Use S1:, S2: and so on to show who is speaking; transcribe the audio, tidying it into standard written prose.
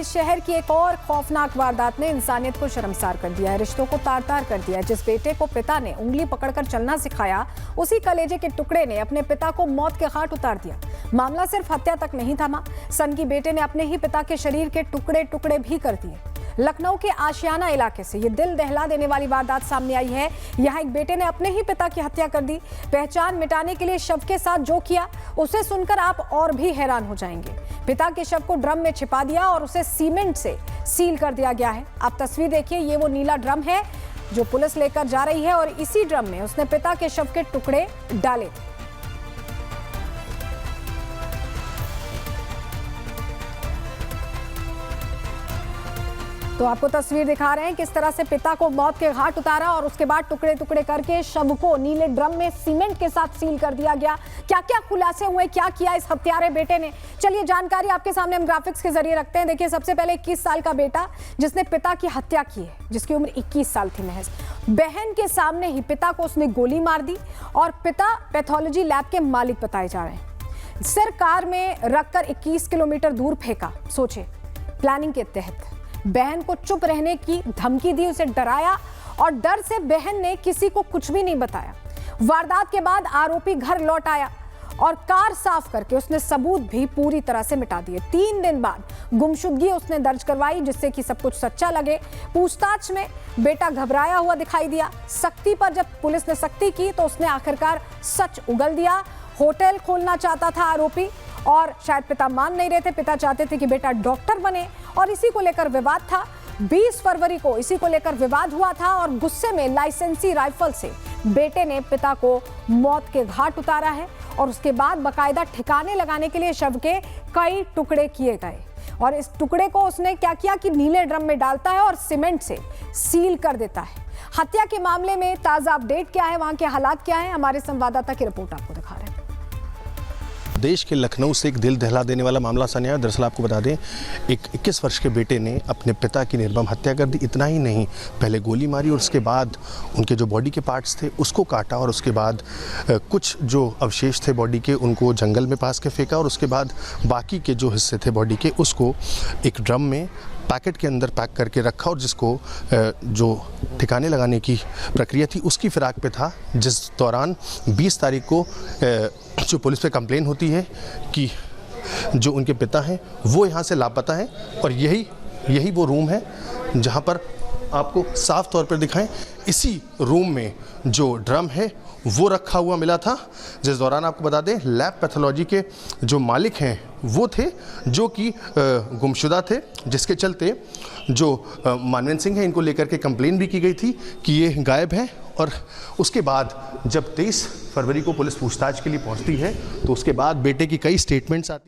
S1: इस शहर की एक और खौफनाक वारदात ने इंसानियत को शर्मसार कर दिया है, रिश्तों को तार-तार कर दिया है। जिस बेटे को पिता ने उंगली पकड़कर चलना सिखाया, उसी कलेजे के टुकड़े ने अपने पिता को मौत के घाट उतार दिया। मामला सिर्फ हत्या तक नहीं थमा, सनकी बेटे ने अपने ही पिता के शरीर के टुकड़े टुकड़े भी कर दिए। लखनऊ के आशियाना इलाके से ये दिल दहला देने वाली वारदात सामने आई है। यहाँ एक बेटे ने अपने ही पिता की हत्या कर दी। पहचान मिटाने के लिए शव के साथ जो किया, उसे सुनकर आप और भी हैरान हो जाएंगे। पिता के शव को ड्रम में छिपा दिया और उसे सीमेंट से सील कर दिया गया है। आप तस्वीर देखिए, ये वो नीला ड्रम है जो पुलिस लेकर जा रही है और इसी ड्रम में उसने पिता के शव के टुकड़े डाले थे। तो आपको तस्वीर दिखा रहे हैं किस तरह से पिता को मौत के घाट उतारा और उसके बाद टुकड़े टुकड़े करके शव को नीले ड्रम में सीमेंट के साथ सील कर दिया गया। क्या क्या खुलासे हुए, क्या किया इस हत्यारे बेटे ने, चलिए जानकारी आपके सामने हम ग्राफिक्स के जरिए रखते हैं। देखिए, सबसे पहले 21 साल का बेटा जिसने पिता की हत्या की है, जिसकी उम्र 21 साल थी महज। बहन के सामने ही पिता को उसने गोली मार दी और पिता पैथोलॉजी लैब के मालिक बताए जा रहे हैं। सिर कार में रखकर 21 किलोमीटर दूर फेंका। सोचे, प्लानिंग के तहत बहन को चुप रहने की धमकी दी, उसे डराया और डर से बहन ने किसी को कुछ भी नहीं बताया। वारदात के बाद आरोपी घर लौट आया और कार साफ करके उसने सबूत भी पूरी तरह से मिटा दिए। 3 दिन बाद गुमशुदगी उसने दर्ज करवाई, जिससे कि सब कुछ सच्चा लगे। पूछताछ में बेटा घबराया हुआ दिखाई दिया। सख्ती पर जब पुलिस ने सख्ती की तो उसने आखिरकार सच उगल दिया। होटल खोलना चाहता था आरोपी और शायद पिता मान नहीं रहे थे। पिता चाहते थे कि बेटा डॉक्टर बने और इसी को लेकर विवाद था। 20 फरवरी को इसी को लेकर विवाद हुआ था और गुस्से में लाइसेंसी राइफल से बेटे ने पिता को मौत के घाट उतारा है और उसके बाद बकायदा ठिकाने लगाने के लिए शव के कई टुकड़े किए गए। और इस टुकड़े को उसने क्या किया कि नीले ड्रम में डालता है और सीमेंट से सील कर देता है। हत्या के मामले में ताजा अपडेट क्या है, वहां के हालात क्या है, हमारे संवाददाता की रिपोर्ट आपको दिखा रहे हैं।
S2: देश के लखनऊ से एक दिल दहला देने वाला मामला सामने आया। दरअसल आपको बता दें, एक 21 वर्ष के बेटे ने अपने पिता की निर्मम हत्या कर दी। इतना ही नहीं, पहले गोली मारी और उसके बाद उनके जो बॉडी के पार्ट्स थे उसको काटा और उसके बाद कुछ जो अवशेष थे बॉडी के उनको जंगल में पास के फेंका और उसके बाद बाकी के जो हिस्से थे बॉडी के उसको एक ड्रम में पैकेट के अंदर पैक करके रखा और जिसको जो ठिकाने लगाने की प्रक्रिया थी उसकी फिराक पे था। जिस दौरान 20 तारीख को जो पुलिस पे कंप्लेन होती है कि जो उनके पिता हैं वो यहाँ से लापता हैं और यही वो रूम है जहाँ पर आपको साफ तौर पर दिखाएं, इसी रूम में जो ड्रम है वो रखा हुआ मिला था। जिस दौरान आपको बता दें, लैब पैथोलॉजी के जो मालिक हैं वो थे जो कि गुमशुदा थे, जिसके चलते जो मानवेंद्र सिंह है इनको लेकर के कंप्लेन भी की गई थी कि ये गायब हैं। और उसके बाद जब 23 फरवरी को पुलिस पूछताछ के लिए पहुंचती है तो उसके बाद बेटे की कई स्टेटमेंट्स आती